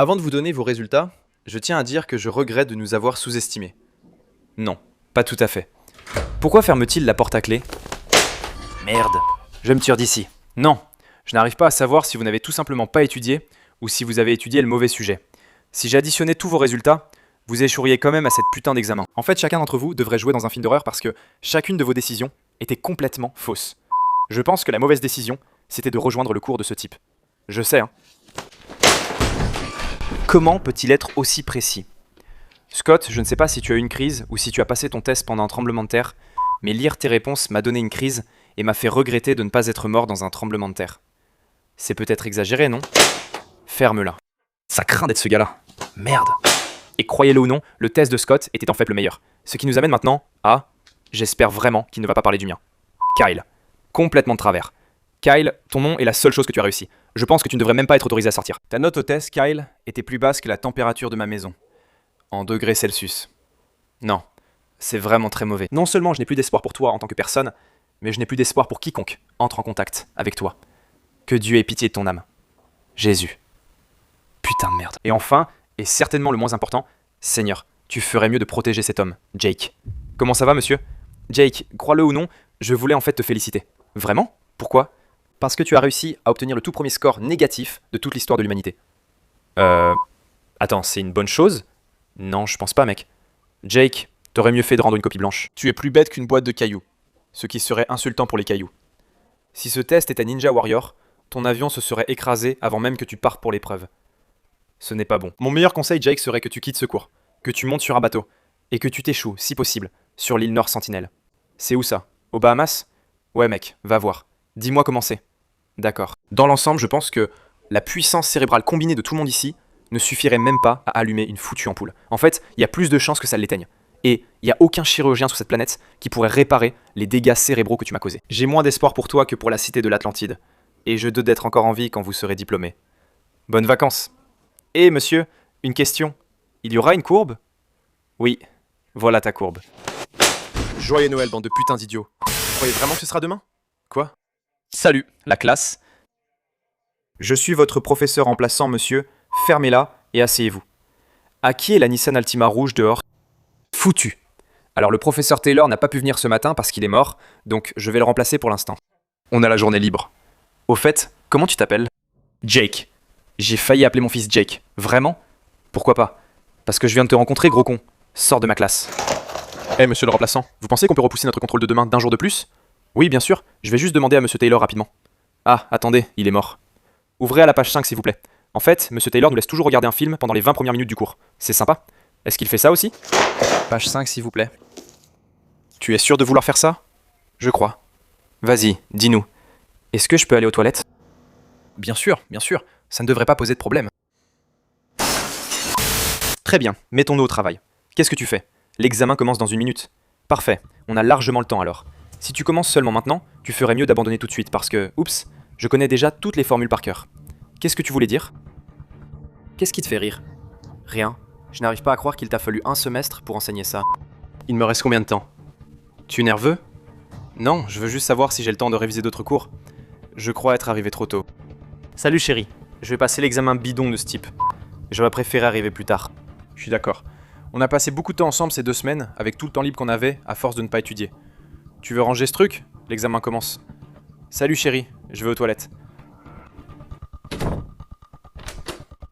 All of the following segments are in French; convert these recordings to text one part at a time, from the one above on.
Avant de vous donner vos résultats, je tiens à dire que je regrette de nous avoir sous-estimés. Non, pas tout à fait. Pourquoi ferme-t-il la porte à clé? Merde, je me tire d'ici. Non, je n'arrive pas à savoir si vous n'avez tout simplement pas étudié ou si vous avez étudié le mauvais sujet. Si j'additionnais tous vos résultats, vous échoueriez quand même à cette putain d'examen. En fait, chacun d'entre vous devrait jouer dans un film d'horreur parce que chacune de vos décisions était complètement fausse. Je pense que la mauvaise décision, c'était de rejoindre le cours de ce type. Je sais, hein. Comment peut-il être aussi précis? Scott, je ne sais pas si tu as eu une crise ou si tu as passé ton test pendant un tremblement de terre, mais lire tes réponses m'a donné une crise et m'a fait regretter de ne pas être mort dans un tremblement de terre. C'est peut-être exagéré, non? Ferme-la. Ça craint d'être ce gars-là. Merde. Et croyez-le ou non, le test de Scott était en fait le meilleur. Ce qui nous amène maintenant à... J'espère vraiment qu'il ne va pas parler du mien. Kyle. Complètement de travers. Kyle, ton nom est la seule chose que tu as réussi. Je pense que tu ne devrais même pas être autorisé à sortir. Ta note au test, Kyle, était plus basse que la température de ma maison. En degrés Celsius. Non, c'est vraiment très mauvais. Non seulement je n'ai plus d'espoir pour toi en tant que personne, mais je n'ai plus d'espoir pour quiconque entre en contact avec toi. Que Dieu ait pitié de ton âme. Jésus. Putain de merde. Et enfin, et certainement le moins important, Seigneur, tu ferais mieux de protéger cet homme, Jake. Comment ça va, monsieur? Jake, crois-le ou non, je voulais en fait te féliciter. Vraiment? Pourquoi? Parce que tu as réussi à obtenir le tout premier score négatif de toute l'histoire de l'humanité. Attends, c'est une bonne chose? Non, je pense pas, mec. Jake, t'aurais mieux fait de rendre une copie blanche. Tu es plus bête qu'une boîte de cailloux. Ce qui serait insultant pour les cailloux. Si ce test était Ninja Warrior, ton avion se serait écrasé avant même que tu partes pour l'épreuve. Ce n'est pas bon. Mon meilleur conseil, Jake, serait que tu quittes ce cours, que tu montes sur un bateau, et que tu t'échoues, si possible, sur l'île Nord Sentinelle. C'est où ça? Aux Bahamas? Ouais, mec, va voir. Dis-moi comment c'est. D'accord. Dans l'ensemble, je pense que la puissance cérébrale combinée de tout le monde ici ne suffirait même pas à allumer une foutue ampoule. En fait, il y a plus de chances que ça l'éteigne. Et il n'y a aucun chirurgien sur cette planète qui pourrait réparer les dégâts cérébraux que tu m'as causés. J'ai moins d'espoir pour toi que pour la cité de l'Atlantide. Et je doute d'être encore en vie quand vous serez diplômé. Bonnes vacances. Eh monsieur, une question. Il y aura une courbe? Oui, voilà ta courbe. Joyeux Noël, bande de putains d'idiots. Vous croyez vraiment que ce sera demain? Quoi? Salut, la classe. Je suis votre professeur remplaçant, monsieur. Fermez-la et asseyez-vous. À qui est la Nissan Altima rouge dehors? Foutu. Alors le professeur Taylor n'a pas pu venir ce matin parce qu'il est mort, donc je vais le remplacer pour l'instant. On a la journée libre. Au fait, comment tu t'appelles? Jake. J'ai failli appeler mon fils Jake. Vraiment? Pourquoi pas? Parce que je viens de te rencontrer, gros con. Sors de ma classe. Eh, monsieur le remplaçant, vous pensez qu'on peut repousser notre contrôle de demain d'un jour de plus? Oui, bien sûr. Je vais juste demander à monsieur Taylor rapidement. Ah, attendez, il est mort. Ouvrez à la page 5, s'il vous plaît. En fait, monsieur Taylor nous laisse toujours regarder un film pendant les 20 premières minutes du cours. C'est sympa. Est-ce qu'il fait ça aussi? Page 5, s'il vous plaît. Tu es sûr de vouloir faire ça? Je crois. Vas-y, dis-nous. Est-ce que je peux aller aux toilettes? Bien sûr, ça ne devrait pas poser de problème. Très bien, mettons-nous au travail. Qu'est-ce que tu fais? L'examen commence dans 1 minute. Parfait, on a largement le temps alors. Si tu commences seulement maintenant, tu ferais mieux d'abandonner tout de suite parce que, oups, je connais déjà toutes les formules par cœur. Qu'est-ce que tu voulais dire? Qu'est-ce qui te fait rire? Rien. Je n'arrive pas à croire qu'il t'a fallu un semestre pour enseigner ça. Il me reste combien de temps? Tu es nerveux? Non, je veux juste savoir si j'ai le temps de réviser d'autres cours. Je crois être arrivé trop tôt. Salut chérie, je vais passer l'examen bidon de ce type. J'aurais préféré arriver plus tard. Je suis d'accord. On a passé beaucoup de temps ensemble ces 2 semaines, avec tout le temps libre qu'on avait, à force de ne pas étudier. Tu veux ranger ce truc? L'examen commence. Salut chérie, je vais aux toilettes.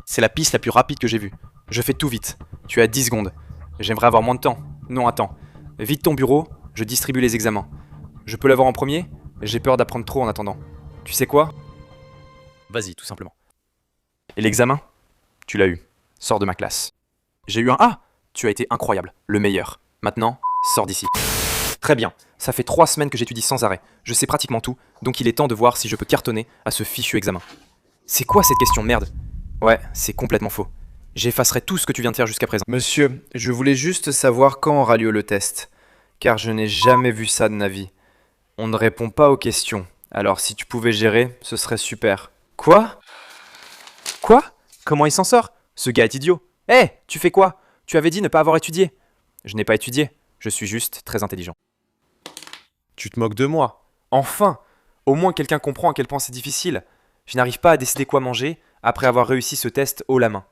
C'est la piste la plus rapide que j'ai vue. Je fais tout vite. Tu as 10 secondes. J'aimerais avoir moins de temps. Non, attends. Vite ton bureau, je distribue les examens. Je peux l'avoir en premier? J'ai peur d'apprendre trop en attendant. Tu sais quoi? Vas-y, tout simplement. Et l'examen? Tu l'as eu. Sors de ma classe. J'ai eu un A! Tu as été incroyable. Le meilleur. Maintenant, sors d'ici. Très bien. Ça fait 3 semaines que j'étudie sans arrêt. Je sais pratiquement tout, donc il est temps de voir si je peux cartonner à ce fichu examen. C'est quoi cette question, merde? Ouais, c'est complètement faux. J'effacerai tout ce que tu viens de faire jusqu'à présent. Monsieur, je voulais juste savoir quand aura lieu le test. Car je n'ai jamais vu ça de ma vie. On ne répond pas aux questions. Alors si tu pouvais gérer, ce serait super. Quoi? Quoi? Comment il s'en sort? Ce gars est idiot. Hé, tu fais quoi? Tu avais dit ne pas avoir étudié. Je n'ai pas étudié. Je suis juste très intelligent. Tu te moques de moi. Enfin! Au moins quelqu'un comprend à quel point c'est difficile. Je n'arrive pas à décider quoi manger après avoir réussi ce test haut la main.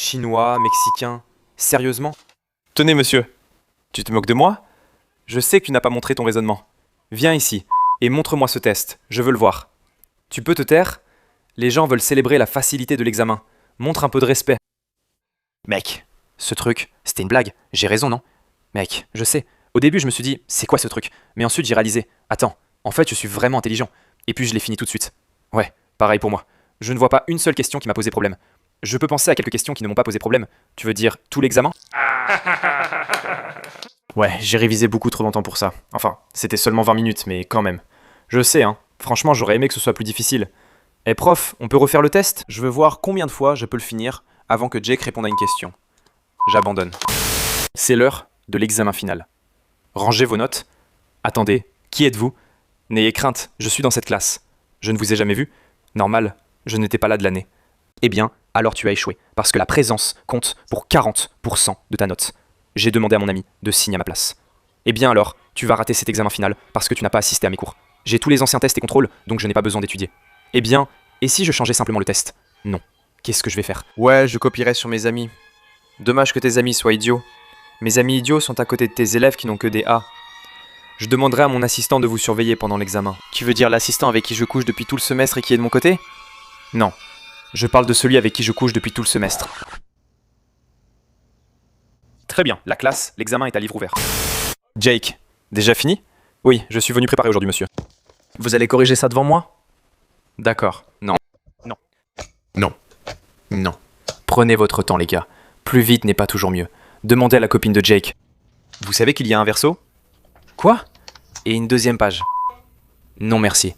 Chinois, mexicain. Sérieusement? Tenez, monsieur. Tu te moques de moi? Je sais que tu n'as pas montré ton raisonnement. Viens ici et montre-moi ce test. Je veux le voir. Tu peux te taire? Les gens veulent célébrer la facilité de l'examen. Montre un peu de respect. Mec, ce truc, c'était une blague. J'ai raison, non? Mec, je sais. Au début, je me suis dit, c'est quoi ce truc? Mais ensuite, j'ai réalisé, attends, en fait, je suis vraiment intelligent. Et puis, je l'ai fini tout de suite. Ouais, pareil pour moi. Je ne vois pas une seule question qui m'a posé problème. Je peux penser à quelques questions qui ne m'ont pas posé problème. Tu veux dire tout l'examen? Ouais, j'ai révisé beaucoup trop longtemps pour ça. Enfin, c'était seulement 20 minutes, mais quand même. Je sais, hein. Franchement, j'aurais aimé que ce soit plus difficile. Eh prof, on peut refaire le test? Je veux voir combien de fois je peux le finir avant que Jake réponde à une question. J'abandonne. C'est l'heure de l'examen final. Rangez vos notes. Attendez, qui êtes-vous? N'ayez crainte, je suis dans cette classe. Je ne vous ai jamais vu? Normal, je n'étais pas là de l'année. Eh bien, alors tu as échoué, parce que la présence compte pour 40% de ta note. J'ai demandé à mon ami de signer à ma place. Eh bien alors, tu vas rater cet examen final parce que tu n'as pas assisté à mes cours. J'ai tous les anciens tests et contrôles, donc je n'ai pas besoin d'étudier. Eh bien, et si je changeais simplement le test? Non. Qu'est-ce que je vais faire? Ouais, je copierai sur mes amis. Dommage que tes amis soient idiots. Mes amis idiots sont à côté de tes élèves qui n'ont que des A. Je demanderai à mon assistant de vous surveiller pendant l'examen. Tu veux dire l'assistant avec qui je couche depuis tout le semestre et qui est de mon côté? Non. Je parle de celui avec qui je couche depuis tout le semestre. Très bien, la classe, l'examen est à livre ouvert. Jake, déjà fini? Oui, je suis venu préparer aujourd'hui, monsieur. Vous allez corriger ça devant moi? D'accord. Non. Non. Non. Non. Prenez votre temps, les gars. Plus vite n'est pas toujours mieux. Demandez à la copine de Jake. Vous savez qu'il y a un verso? Quoi? Et une deuxième page. Non merci.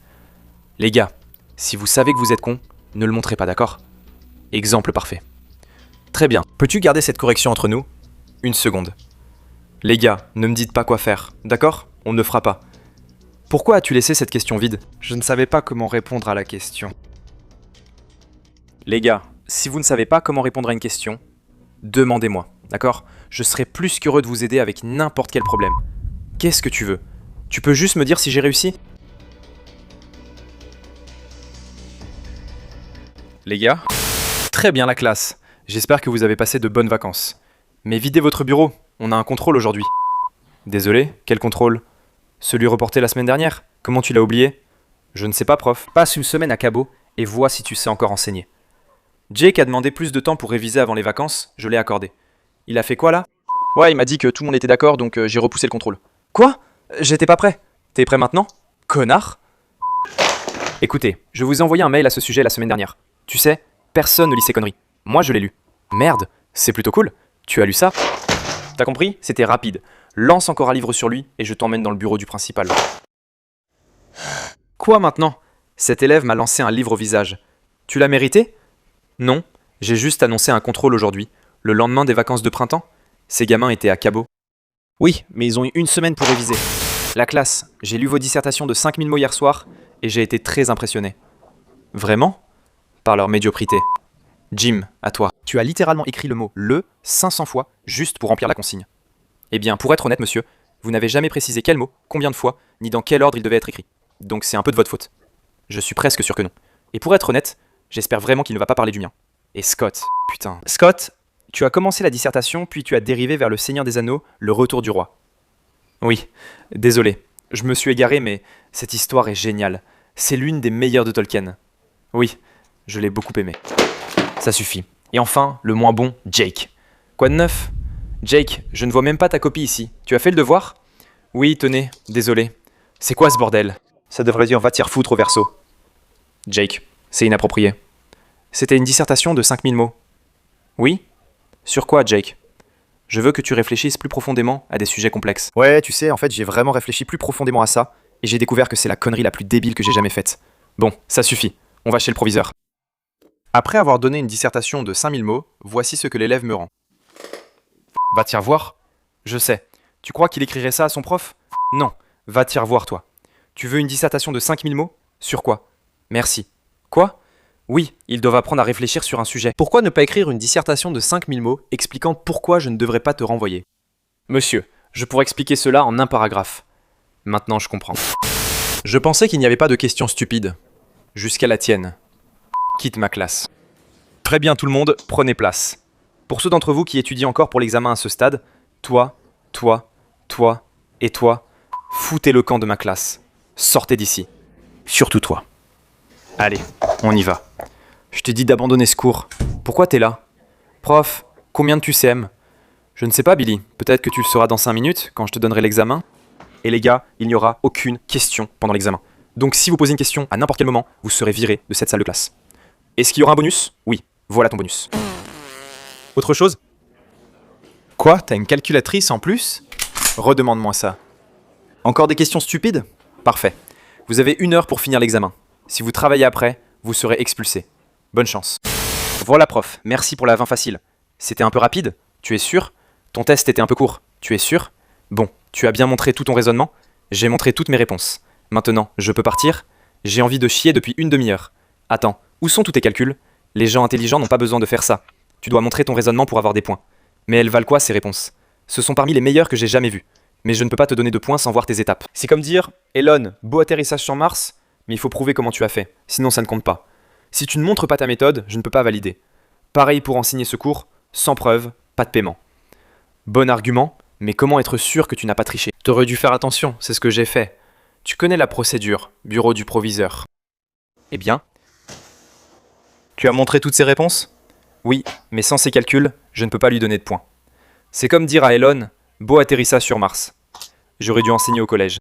Les gars, si vous savez que vous êtes con, ne le montrez pas, d'accord? Exemple parfait. Très bien. Peux-tu garder cette correction entre nous? Une seconde. Les gars, ne me dites pas quoi faire, d'accord? On ne le fera pas. Pourquoi as-tu laissé cette question vide? Je ne savais pas comment répondre à la question. Les gars, si vous ne savez pas comment répondre à une question, demandez-moi, d'accord? Je serai plus qu'heureux de vous aider avec n'importe quel problème. Qu'est-ce que tu veux? Tu peux juste me dire si j'ai réussi? Les gars? Très bien la classe. J'espère que vous avez passé de bonnes vacances. Mais videz votre bureau, on a un contrôle aujourd'hui. Désolé, quel contrôle? Celui reporté la semaine dernière? Comment tu l'as oublié? Je ne sais pas, prof. Passe une semaine à Cabo et vois si tu sais encore enseigner. Jake a demandé plus de temps pour réviser avant les vacances, je l'ai accordé. Il a fait quoi là? Ouais, il m'a dit que tout le monde était d'accord, donc j'ai repoussé le contrôle. Quoi? J'étais pas prêt. T'es prêt maintenant? Connard? Écoutez, je vous ai envoyé un mail à ce sujet la semaine dernière. Tu sais, personne ne lit ces conneries. Moi, je l'ai lu. Merde, c'est plutôt cool. Tu as lu ça? T'as compris? C'était rapide. Lance encore un livre sur lui et je t'emmène dans le bureau du principal. Quoi maintenant? Cet élève m'a lancé un livre au visage. Tu l'as mérité? Non, j'ai juste annoncé un contrôle aujourd'hui, le lendemain des vacances de printemps. Ces gamins étaient à Cabo. Oui, mais ils ont eu une semaine pour réviser. La classe, j'ai lu vos dissertations de 5000 mots hier soir et j'ai été très impressionné. Vraiment? Par leur médiocrité. Jim, à toi. Tu as littéralement écrit le mot « le » 500 fois juste pour remplir la consigne. Eh bien, pour être honnête, monsieur, vous n'avez jamais précisé quel mot, combien de fois, ni dans quel ordre il devait être écrit. Donc c'est un peu de votre faute. Je suis presque sûr que non. Et pour être honnête, j'espère vraiment qu'il ne va pas parler du mien. Et Scott, putain. Scott, tu as commencé la dissertation, puis tu as dérivé vers Le Seigneur des Anneaux, Le Retour du Roi. Oui, désolé. Je me suis égaré, mais cette histoire est géniale. C'est l'une des meilleures de Tolkien. Oui, je l'ai beaucoup aimée. Ça suffit. Et enfin, le moins bon, Jake. Quoi de neuf? Jake, je ne vois même pas ta copie ici. Tu as fait le devoir? Oui, tenez, désolé. C'est quoi ce bordel? Ça devrait dire va t'y refoutre au verso. Jake, c'est inapproprié. C'était une dissertation de 5000 mots. Oui? Sur quoi, Jake? Je veux que tu réfléchisses plus profondément à des sujets complexes. Ouais, tu sais, en fait, j'ai vraiment réfléchi plus profondément à ça, et j'ai découvert que c'est la connerie la plus débile que j'ai jamais faite. Bon, ça suffit. On va chez le proviseur. Après avoir donné une dissertation de 5000 mots, voici ce que l'élève me rend. Va t'y revoir? Je sais. Tu crois qu'il écrirait ça à son prof? Non. Va t'y revoir, toi. Tu veux une dissertation de 5000 mots? Sur quoi? Merci. Quoi? Oui, ils doivent apprendre à réfléchir sur un sujet. Pourquoi ne pas écrire une dissertation de 5000 mots expliquant pourquoi je ne devrais pas te renvoyer? Monsieur, je pourrais expliquer cela en un paragraphe. Maintenant, je comprends. Je pensais qu'il n'y avait pas de questions stupides. Jusqu'à la tienne. Quitte ma classe. Très bien tout le monde, prenez place. Pour ceux d'entre vous qui étudient encore pour l'examen à ce stade, toi et toi, foutez le camp de ma classe. Sortez d'ici. Surtout toi. Allez, on y va. Je t'ai dit d'abandonner ce cours. Pourquoi t'es là? Prof, combien de QCM? Je ne sais pas, Billy. Peut-être que tu le sauras dans 5 minutes, quand je te donnerai l'examen. Et les gars, il n'y aura aucune question pendant l'examen. Donc si vous posez une question à n'importe quel moment, vous serez viré de cette salle de classe. Est-ce qu'il y aura un bonus? Oui, voilà ton bonus. Autre chose? Quoi? T'as une calculatrice en plus? Redemande-moi ça. Encore des questions stupides? Parfait. Vous avez 1 heure pour finir l'examen. Si vous travaillez après, vous serez expulsé. Bonne chance. Voilà prof, merci pour la 20 facile. C'était un peu rapide? Tu es sûr? Ton test était un peu court? Tu es sûr? Bon, tu as bien montré tout ton raisonnement? J'ai montré toutes mes réponses. Maintenant, je peux partir? J'ai envie de chier depuis une demi-heure. Attends, où sont tous tes calculs? Les gens intelligents n'ont pas besoin de faire ça. Tu dois montrer ton raisonnement pour avoir des points. Mais elles valent quoi ces réponses? Ce sont parmi les meilleures que j'ai jamais vues. Mais je ne peux pas te donner de points sans voir tes étapes. C'est comme dire, Elon, beau atterrissage sur Mars, mais il faut prouver comment tu as fait, sinon ça ne compte pas. Si tu ne montres pas ta méthode, je ne peux pas valider. Pareil pour enseigner ce cours, sans preuve, pas de paiement. Bon argument, mais comment être sûr que tu n'as pas triché? T'aurais dû faire attention, c'est ce que j'ai fait. Tu connais la procédure, bureau du proviseur. Eh bien, tu as montré toutes ces réponses? Oui, mais sans ces calculs, je ne peux pas lui donner de points. C'est comme dire à Elon, beau atterrissage sur Mars. J'aurais dû enseigner au collège.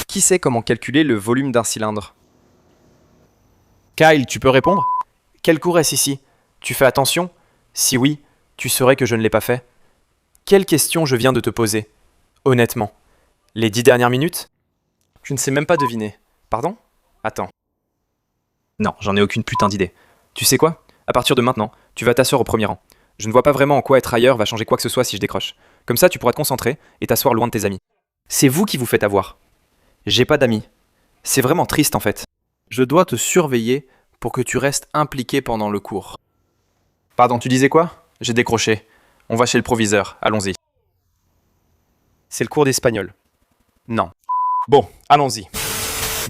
Qui sait comment calculer le volume d'un cylindre? Kyle, tu peux répondre? Quel cours est-ce ici? Tu fais attention? Si oui, tu saurais que je ne l'ai pas fait. Quelle question je viens de te poser? Honnêtement. Les 10 dernières minutes? Tu ne sais même pas deviner. Pardon? Attends. Non, j'en ai aucune putain d'idée. Tu sais quoi? À partir de maintenant, tu vas t'asseoir au premier rang. Je ne vois pas vraiment en quoi être ailleurs va changer quoi que ce soit si je décroche. Comme ça, tu pourras te concentrer et t'asseoir loin de tes amis. C'est vous qui vous faites avoir. J'ai pas d'amis. C'est vraiment triste en fait. Je dois te surveiller pour que tu restes impliqué pendant le cours. Pardon, tu disais quoi? J'ai décroché. On va chez le proviseur, allons-y. C'est le cours d'espagnol. Non. Bon, allons-y.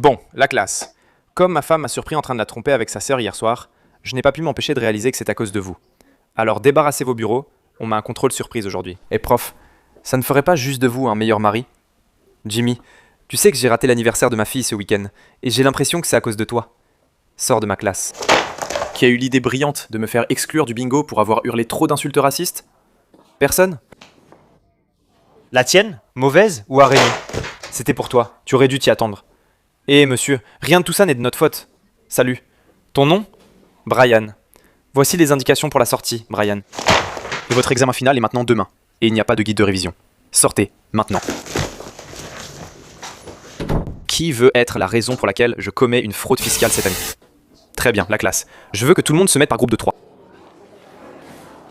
Bon, la classe. Comme ma femme m'a surpris en train de la tromper avec sa sœur hier soir, je n'ai pas pu m'empêcher de réaliser que c'est à cause de vous. Alors débarrassez vos bureaux, on m'a un contrôle surprise aujourd'hui. Et prof, ça ne ferait pas juste de vous un meilleur mari? Jimmy, tu sais que j'ai raté l'anniversaire de ma fille ce week-end, et j'ai l'impression que c'est à cause de toi. Sors de ma classe. Qui a eu l'idée brillante de me faire exclure du bingo pour avoir hurlé trop d'insultes racistes? Personne? La tienne? Mauvaise ou araignée? C'était pour toi, tu aurais dû t'y attendre. Eh monsieur, rien de tout ça n'est de notre faute. Salut. Ton nom? Brian. Voici les indications pour la sortie, Brian. Et votre examen final est maintenant demain, et il n'y a pas de guide de révision. Sortez, maintenant. Qui veut être la raison pour laquelle je commets une fraude fiscale cette année? Très bien, la classe. Je veux que tout le monde se mette par groupe de 3.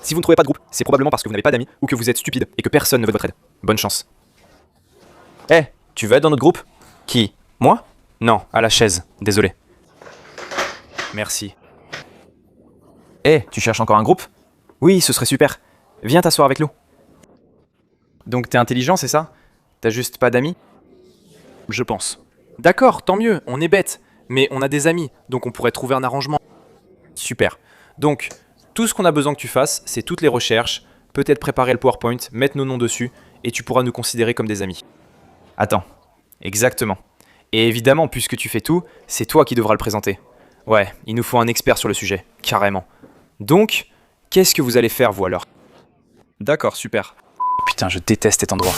Si vous ne trouvez pas de groupe, c'est probablement parce que vous n'avez pas d'amis ou que vous êtes stupide et que personne ne veut votre aide. Bonne chance. Eh, tu veux être dans notre groupe? Qui? Moi? Non, à la chaise. Désolé. Merci. Eh, tu cherches encore un groupe? Oui, ce serait super. Viens t'asseoir avec nous. Donc t'es intelligent, c'est ça? T'as juste pas d'amis? Je pense. D'accord, tant mieux, on est bête. Mais on a des amis, donc on pourrait trouver un arrangement. Super. Donc, tout ce qu'on a besoin que tu fasses, c'est toutes les recherches, peut-être préparer le PowerPoint, mettre nos noms dessus, et tu pourras nous considérer comme des amis. Attends. Exactement. Et évidemment, puisque tu fais tout, c'est toi qui devras le présenter. Ouais, il nous faut un expert sur le sujet, carrément. Donc, qu'est-ce que vous allez faire, vous alors? D'accord, super. Putain, je déteste cet endroit.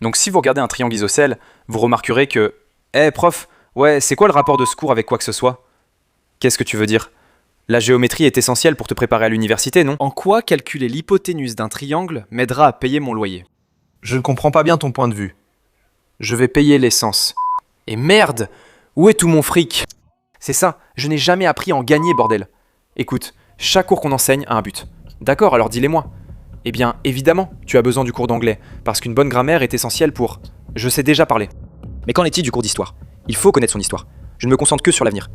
Donc si vous regardez un triangle isocèle, vous remarquerez que... Eh prof, ouais, c'est quoi le rapport de ce cours avec quoi que ce soit? Qu'est-ce que tu veux dire? La géométrie est essentielle pour te préparer à l'université, non? En quoi calculer l'hypoténuse d'un triangle m'aidera à payer mon loyer? Je ne comprends pas bien ton point de vue. Je vais payer l'essence. Et merde! Où est tout mon fric? C'est ça, je n'ai jamais appris à en gagner, bordel. Écoute, chaque cours qu'on enseigne a un but. D'accord, alors dis-les-moi. Eh bien, évidemment, tu as besoin du cours d'anglais, parce qu'une bonne grammaire est essentielle pour... Je sais déjà parler. Mais qu'en est-il du cours d'histoire? Il faut connaître son histoire. Je ne me concentre que sur l'avenir.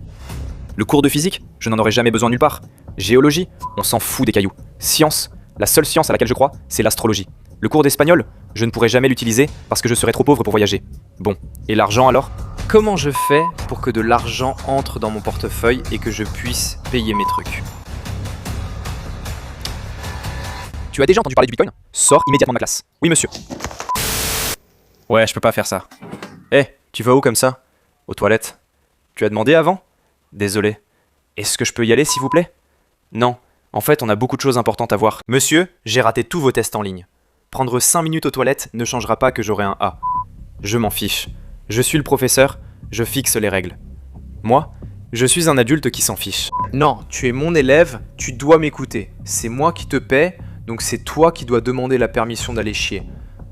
Le cours de physique? Je n'en aurai jamais besoin nulle part. Géologie? On s'en fout des cailloux. Science? La seule science à laquelle je crois, c'est l'astrologie. Le cours d'espagnol? Je ne pourrai jamais l'utiliser parce que je serai trop pauvre pour voyager. Bon, et l'argent alors? Comment je fais pour que de l'argent entre dans mon portefeuille et que je puisse payer mes trucs? Tu as déjà entendu parler du Bitcoin? Sors immédiatement de ma classe. Oui, monsieur. Ouais, je peux pas faire ça. Tu vas où comme ça? Aux toilettes. Tu as demandé avant? Désolé. Est-ce que je peux y aller, s'il vous plaît? Non. En fait, on a beaucoup de choses importantes à voir. Monsieur, j'ai raté tous vos tests en ligne. Prendre 5 minutes aux toilettes ne changera pas que j'aurai un A. Je m'en fiche. Je suis le professeur, je fixe les règles. Moi, je suis un adulte qui s'en fiche. Non, tu es mon élève, tu dois m'écouter. C'est moi qui te paie, donc c'est toi qui dois demander la permission d'aller chier.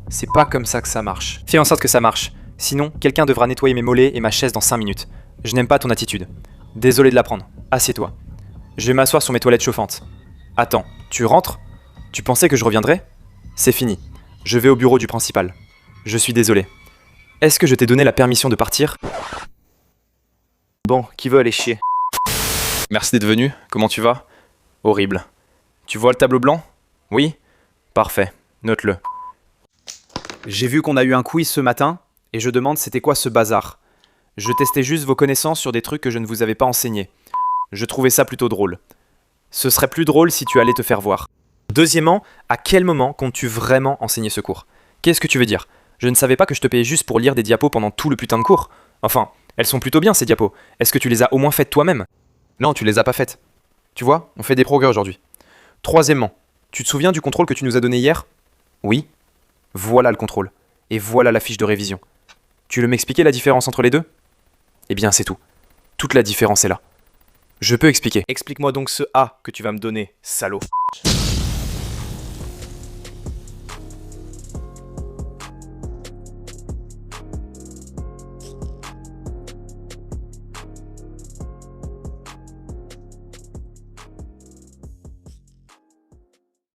C'est pas comme ça que ça marche. Fais en sorte que ça marche. Sinon, quelqu'un devra nettoyer mes mollets et ma chaise dans 5 minutes. Je n'aime pas ton attitude. Désolé de l'apprendre. Assieds-toi. Je vais m'asseoir sur mes toilettes chauffantes. Attends, tu rentres? Tu pensais que je reviendrais? C'est fini. Je vais au bureau du principal. Je suis désolé. Est-ce que je t'ai donné la permission de partir? Bon, qui veut aller chier? Merci d'être venu. Comment tu vas? Horrible. Tu vois le tableau blanc? Oui? Parfait. Note-le. J'ai vu qu'on a eu un quiz ce matin, et je demande c'était quoi ce bazar. Je testais juste vos connaissances sur des trucs que je ne vous avais pas enseignés. Je trouvais ça plutôt drôle. Ce serait plus drôle si tu allais te faire voir. Deuxièmement, à quel moment comptes-tu vraiment enseigner ce cours? Qu'est-ce que tu veux dire? Je ne savais pas que je te payais juste pour lire des diapos pendant tout le putain de cours. Enfin, elles sont plutôt bien ces diapos. Est-ce que tu les as au moins faites toi-même? Non, tu les as pas faites. Tu vois, on fait des progrès aujourd'hui. Troisièmement, tu te souviens du contrôle que tu nous as donné hier? Oui. Voilà le contrôle. Et voilà la fiche de révision. Tu veux m'expliquer la différence entre les deux? Eh bien, c'est tout. Toute la différence est là. Je peux expliquer. Explique-moi donc ce A que tu vas me donner, salaud.